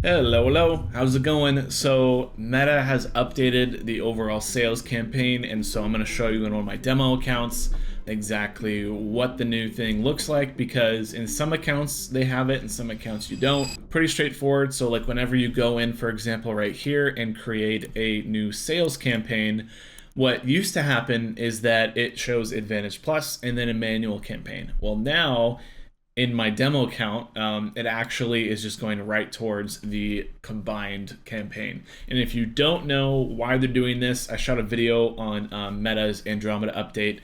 Hello, how's it going? So Meta has updated the overall sales campaign, and so I'm going to show you in one of my demo accounts exactly what the new thing looks like, because in some accounts they have it, in some accounts you don't. Pretty straightforward. So like whenever you go in, for example, right here and create a new sales campaign, what used to happen is that it shows Advantage Plus and then a manual campaign. Well, now in my demo account, it actually is just going right towards the combined campaign. And if you don't know why they're doing this, I shot a video on Meta's Andromeda update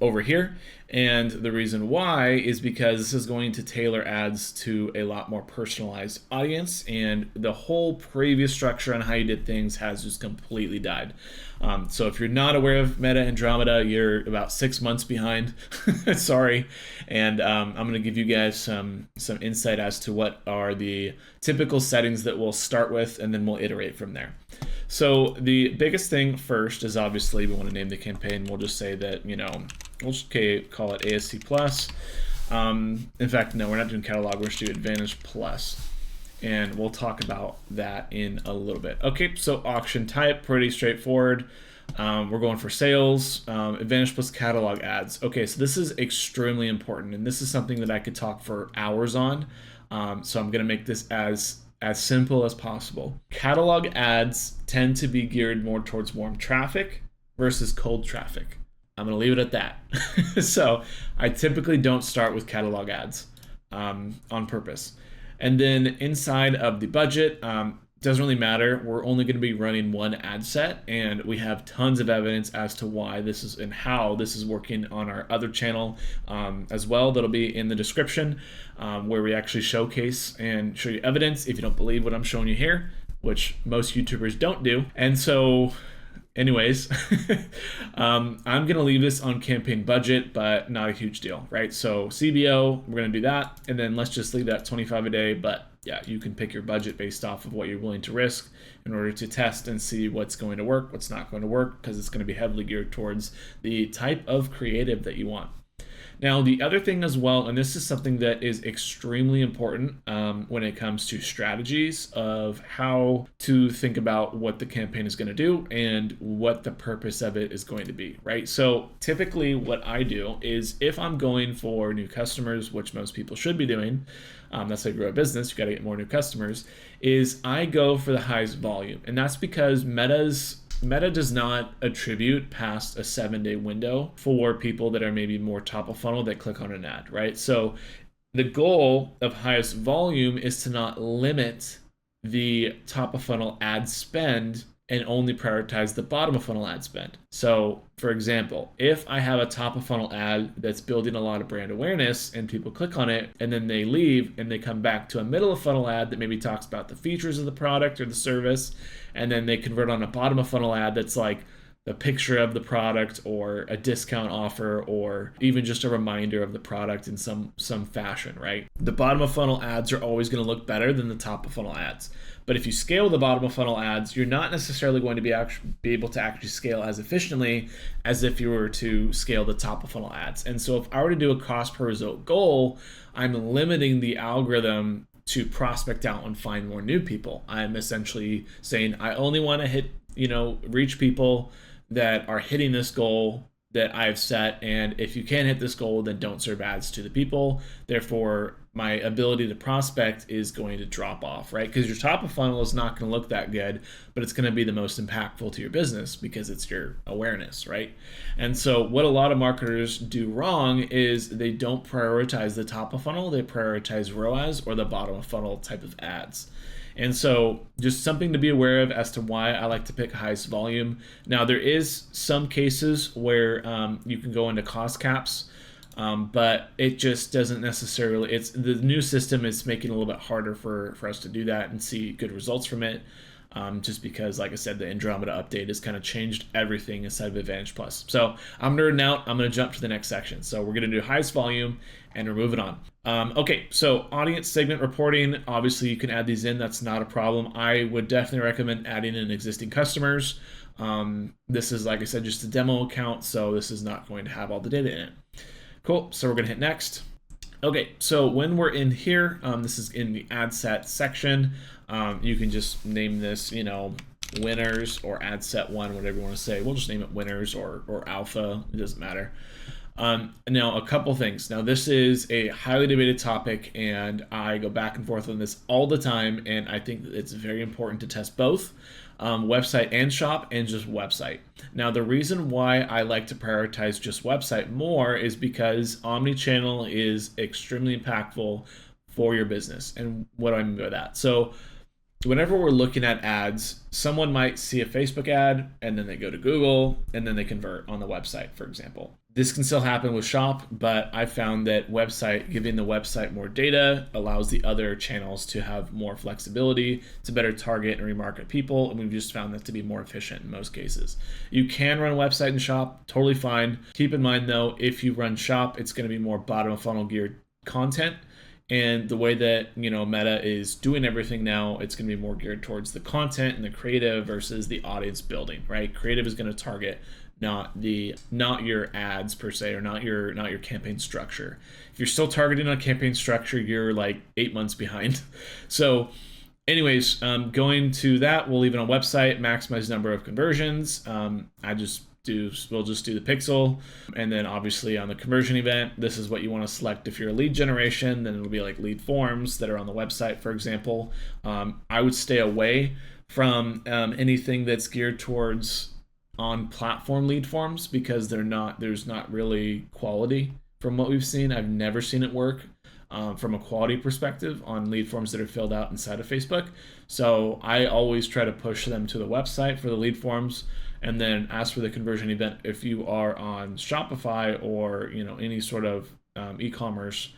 over here. And the reason why is because this is going to tailor ads to a lot more personalized audience, and the whole previous structure on how you did things has just completely died. So if you're not aware of Meta Andromeda, you're about 6 months behind. Sorry. And I'm going to give you guys some insight as to what are the typical settings that we'll start with, and then we'll iterate from there. So the biggest thing first is obviously we want to name the campaign. We'll just say that, we'll just call it ASC Plus. In fact, no, we're not doing catalog. We're just doing Advantage Plus. And we'll talk about that in a little bit. Okay, so auction type, pretty straightforward. We're going for sales, Advantage Plus catalog ads. Okay, so this is extremely important, and this is something that I could talk for hours on. So I'm gonna make this as simple as possible. Catalog ads tend to be geared more towards warm traffic versus cold traffic. I'm gonna leave it at that. So I typically don't start with catalog ads on purpose. And then inside of the budget, doesn't really matter. We're only going to be running one ad set, and we have tons of evidence as to why this is and how this is working on our other channel as well. That'll be in the description, where we actually showcase and show you evidence if you don't believe what I'm showing you here, which most YouTubers don't do. And so anyways, I'm going to leave this on campaign budget, but not a huge deal, right? So CBO, we're going to do that. And then let's just leave that 25 a day. But yeah, you can pick your budget based off of what you're willing to risk in order to test and see what's going to work, what's not going to work, because it's going to be heavily geared towards the type of creative that you want. Now, the other thing as well, and this is something that is extremely important when it comes to strategies of how to think about what the campaign is going to do and what the purpose of it is going to be, right? So typically what I do is if I'm going for new customers, which most people should be doing, that's how you grow a business, you got to get more new customers, is I go for the highest volume. And that's because Meta does not attribute past a 7-day window for people that are maybe more top of funnel that click on an ad, right? So the goal of highest volume is to not limit the top of funnel ad spend and only prioritize the bottom of funnel ad spend. So for example, if I have a top of funnel ad that's building a lot of brand awareness and people click on it and then they leave and they come back to a middle of funnel ad that maybe talks about the features of the product or the service, and then they convert on a bottom of funnel ad that's like the picture of the product or a discount offer or even just a reminder of the product in some fashion, right? The bottom of funnel ads are always going to look better than the top of funnel ads. But if you scale the bottom of funnel ads, you're not necessarily going to be able to actually scale as efficiently as if you were to scale the top of funnel ads. And so if I were to do a cost per result goal, I'm limiting the algorithm to prospect out and find more new people. I'm essentially saying I only want to hit, reach people that are hitting this goal that I've set, and if you can't hit this goal, then don't serve ads to the people. Therefore, my ability to prospect is going to drop off, right? Because your top of funnel is not going to look that good, but it's going to be the most impactful to your business because it's your awareness, right? And so what a lot of marketers do wrong is they don't prioritize the top of funnel, they prioritize ROAS or the bottom of funnel type of ads. And so just something to be aware of as to why I like to pick highest volume. Now, there is some cases where you can go into cost caps, but it just doesn't necessarily, it's the new system is making it a little bit harder for us to do that and see good results from it. Just because, like I said, the Andromeda update has kind of changed everything inside of Advantage Plus. So I'm nerding out. I'm going to jump to the next section. So we're going to do highest volume and we're moving on. Okay, so audience segment reporting. Obviously, you can add these in. That's not a problem. I would definitely recommend adding in existing customers. This is, like I said, just a demo account, so this is not going to have all the data in it. Cool. So we're going to hit next. Okay, so when we're in here, this is in the ad set section. You can just name this, winners or ad set one, whatever you want to say. We'll just name it winners or alpha. It doesn't matter. Now, a couple things. Now, this is a highly debated topic, and I go back and forth on this all the time, and I think that it's very important to test both website and shop and just website. Now, the reason why I like to prioritize just website more is because omnichannel is extremely impactful for your business. And what do I mean by that? So, whenever we're looking at ads, someone might see a Facebook ad and then they go to Google and then they convert on the website, for example. This can still happen with shop, but I found that giving the website more data allows the other channels to have more flexibility to better target and remarket people, and we've just found that to be more efficient in most cases. You can run a website and shop, totally fine. Keep in mind though, if you run shop, it's going to be more bottom of funnel geared content. And the way that Meta is doing everything now, it's going to be more geared towards the content and the creative versus the audience building, right? Creative is going to target not your ads per se, or not your campaign structure. If you're still targeting on campaign structure, you're like 8 months behind. So anyways, going to that, we'll leave it on website, maximize number of conversions. We'll just do the pixel, and then obviously on the conversion event, this is what you want to select. If you're a lead generation, then it'll be like lead forms that are on the website, for example. I would stay away from anything that's geared towards on platform lead forms, because there's not really quality from what we've seen. I've never seen it work from a quality perspective on lead forms that are filled out inside of Facebook. So I always try to push them to the website for the lead forms. And then as for the conversion event, if you are on Shopify or any sort of e-commerce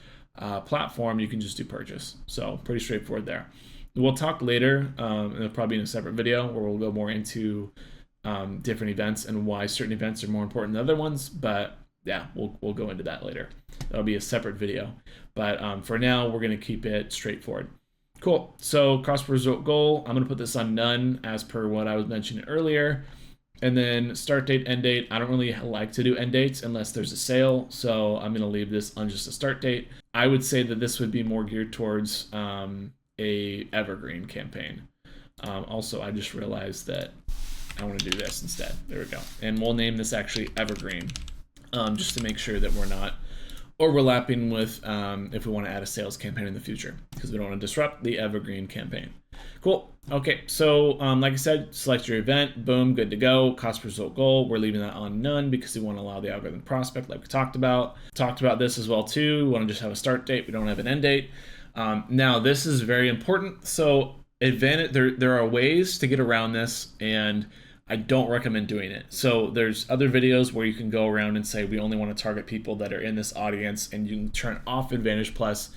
platform, you can just do purchase. So pretty straightforward there. We'll talk later, and it'll probably be in a separate video where we'll go more into different events and why certain events are more important than other ones. But yeah, we'll go into that later. That'll be a separate video. But for now, we're going to keep it straightforward. Cool. So cost per result goal, I'm going to put this on none as per what I was mentioning earlier. And then start date, end date. I don't really like to do end dates unless there's a sale, so I'm going to leave this on just a start date. I would say that this would be more geared towards a evergreen campaign. Also, I just realized that I want to do this instead. There we go. And we'll name this actually evergreen, just to make sure that we're not overlapping with if we want to add a sales campaign in the future, because we don't want to disrupt the evergreen campaign. Cool. Okay, so like I said, select your event, boom, good to go. Cost per result goal, we're leaving that on none because we want to allow the algorithm prospect, like we talked about. Talked about this as well too. We want to just have a start date, we don't have an end date. Now this is very important. So there are ways to get around this, and I don't recommend doing it. So there's other videos where you can go around and say we only want to target people that are in this audience, and you can turn off Advantage Plus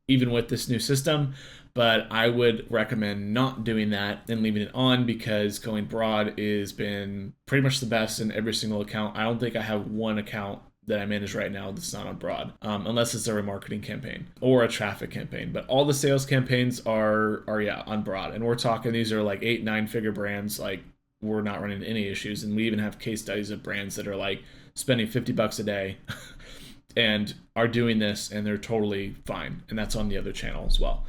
even with this new system. But I would recommend not doing that and leaving it on, because going broad has been pretty much the best in every single account. I don't think I have one account that I manage right now that's not on broad, unless it's a remarketing campaign or a traffic campaign. But all the sales campaigns are on broad, and we're talking these are like 8-9 figure brands. Like, we're not running into any issues, and we even have case studies of brands that are like spending $50 a day and are doing this, and they're totally fine, and that's on the other channel as well.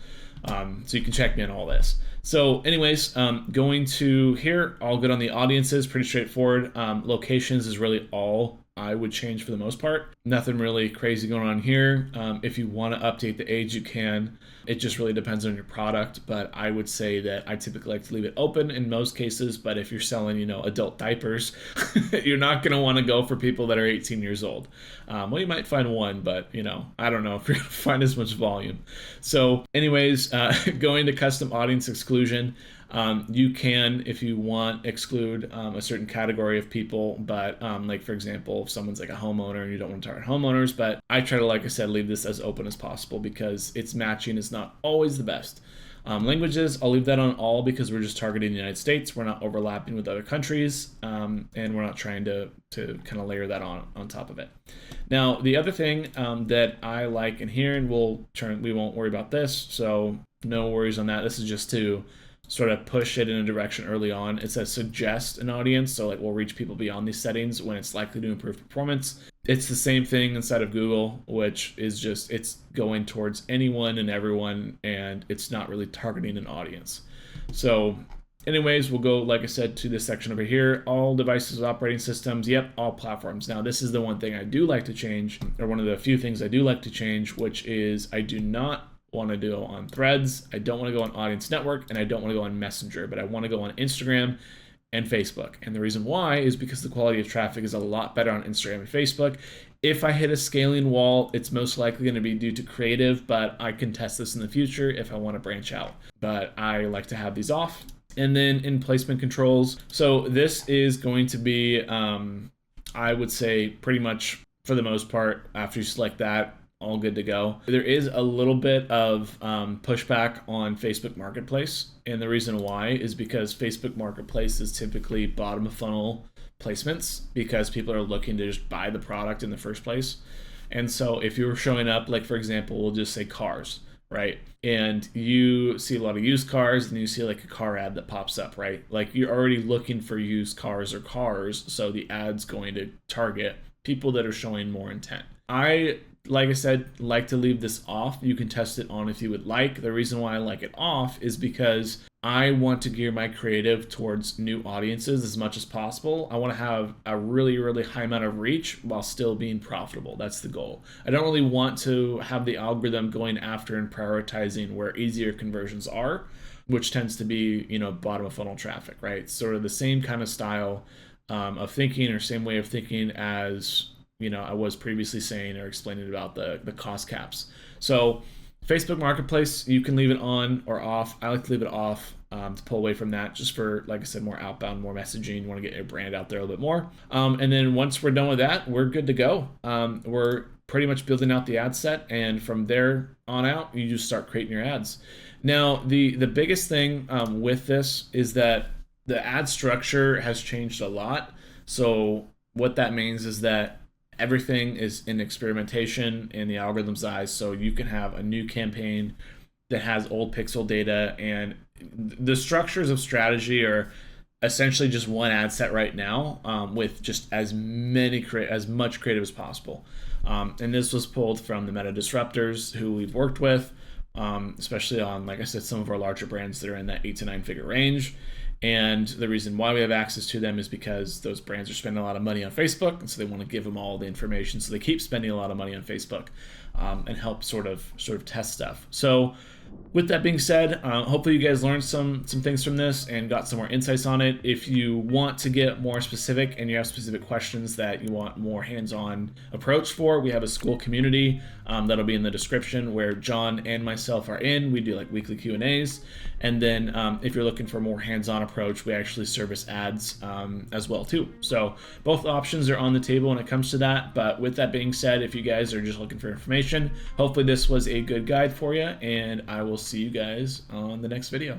So you can check me on all this. So anyways, going to here, all good on the audiences, pretty straightforward. Locations is really all I would change for the most part. Nothing really crazy going on here. If you want to update the age, you can. It just really depends on your product, but I would say that I typically like to leave it open in most cases. But if you're selling, adult diapers, you're not going to want to go for people that are 18 years old. Well, you might find one, but I don't know if you're going to find as much volume. So anyways, going to custom audience exclusion. You can, if you want, exclude a certain category of people, but like for example, if someone's like a homeowner and you don't want to target homeowners, but I try to, like I said, leave this as open as possible because its matching is not always the best. Languages, I'll leave that on all because we're just targeting the United States. We're not overlapping with other countries, and we're not trying to kind of layer that on top of it. Now, the other thing that I like in here, and we won't worry about this, so no worries on that. This is just to sort of push it in a direction early on. It says suggest an audience, so like we'll reach people beyond these settings when it's likely to improve performance. It's the same thing inside of Google, which is just, it's going towards anyone and everyone, and it's not really targeting an audience. So anyways, we'll go, like I said, to this section over here. All devices, operating systems, yep, all platforms. Now, this is the one thing I do like to change, or one of the few things I do like to change, which is I do not want to go on Threads, I don't want to go on Audience Network, and I don't want to go on Messenger, but I want to go on Instagram and Facebook. And the reason why is because the quality of traffic is a lot better on Instagram and Facebook. If I hit a scaling wall, it's most likely going to be due to creative, but I can test this in the future if I want to branch out. But I like to have these off. And then in placement controls, so this is going to be, I would say pretty much for the most part, after you select that, all good to go. There is a little bit of pushback on Facebook Marketplace. And the reason why is because Facebook Marketplace is typically bottom of funnel placements because people are looking to just buy the product in the first place. And so if you were showing up, like for example, we'll just say cars, right? And you see a lot of used cars and you see like a car ad that pops up, right? Like you're already looking for used cars or cars. So the ad's going to target people that are showing more intent. Like I said, like to leave this off. You can test it on if you would like. The reason why I like it off is because I want to gear my creative towards new audiences as much as possible. I want to have a really, really high amount of reach while still being profitable. That's the goal. I don't really want to have the algorithm going after and prioritizing where easier conversions are, which tends to be, bottom of funnel traffic, right? It's sort of the same kind of style of thinking or same way of thinking as I was previously saying or explaining about the cost caps. So Facebook Marketplace, you can leave it on or off. I like to leave it off to pull away from that just for, like I said, more outbound, more messaging. You want to get your brand out there a little bit more. And then once we're done with that, we're good to go. We're pretty much building out the ad set. And from there on out, you just start creating your ads. Now, the biggest thing with this is that the ad structure has changed a lot. So what that means is that everything is in experimentation in the algorithm's eyes. So you can have a new campaign that has old pixel data, and the structures of strategy are essentially just one ad set right now with just as much creative as possible. And this was pulled from the meta disruptors who we've worked with, especially on, like I said, some of our larger brands that are in that 8 to 9 figure range. And the reason why we have access to them is because those brands are spending a lot of money on Facebook, and so they want to give them all the information, so they keep spending a lot of money on Facebook and help sort of test stuff. So with that being said, hopefully you guys learned some things from this and got some more insights on it. If you want to get more specific and you have specific questions that you want more hands-on approach for, we have a Skool community that'll be in the description where John and myself are in. We do like weekly Q&As. And then if you're looking for a more hands-on approach, we actually service ads as well too. So both options are on the table when it comes to that. But with that being said, if you guys are just looking for information, hopefully this was a good guide for you, and I will see you guys on the next video.